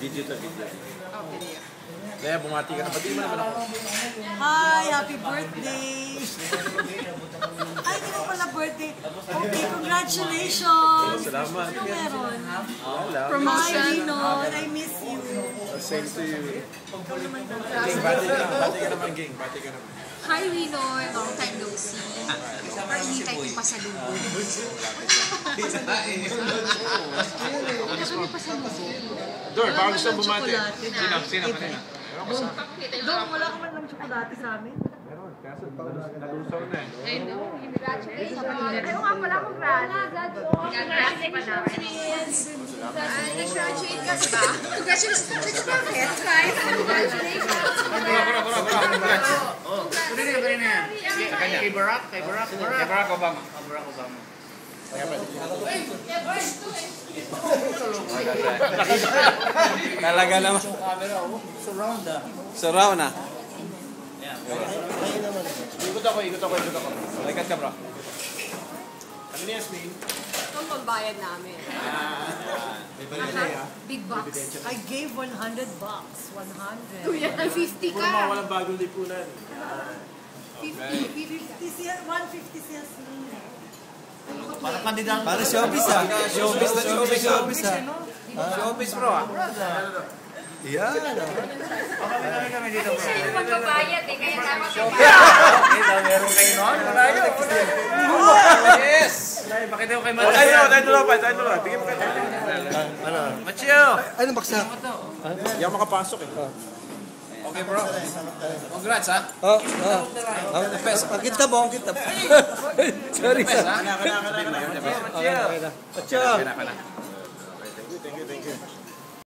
Video to video. Oh, video. Lea, bumati ka na. Batiin mo naman ako. Hi! Happy birthday! Ay, hindi mo pala birthday. Okay, congratulations! Salamat. Ano meron? Wala. Hi, Rinon! I miss you. Same to you. Ikaw naman daw. Ging, bati ka naman, Ging. Bati ka naman. Hi, Rinoy. Long time no see. Hinihintay ko pa sa lubog. Kami pa sa lubog. Dor, baka gusto mong bumati. Sino kanina? Dong, wala ka man lang tsokolate sa amin. Meron, kaso nalusaw na eh. I know. Congratulations. Ayaw nga pala kong congrats. Congrats pa namin. Nag-graduate ka ba? Congratulations. Bakit? Congratulations. Congrats. Pwede na yan. Kay Barack Obama. Talaga naman. Surround na. Ikot ako. Likat ka, bro. Ano ni Yasmin? Itong pambayad namin. Big box. I gave $100. 100. Kuya, 50 Puro ka. mga walang bagong lipunan. 150 siya. Parang kandidato. Para showbiz ah. Showbiz na showbiz ah. Showbiz bro ah. Yan. Kami dito. Siya yung magbabayad eh, kaya dapat Meron kayo noon? Yes! Pakita ko kay Tayo dalawa. Bigyan mo kayo. Machio! Anong baksa? Hindi ako makapasok eh. Okay bro. Congrats ha. Kita mo, kita. Sorry. Kana. Okay na.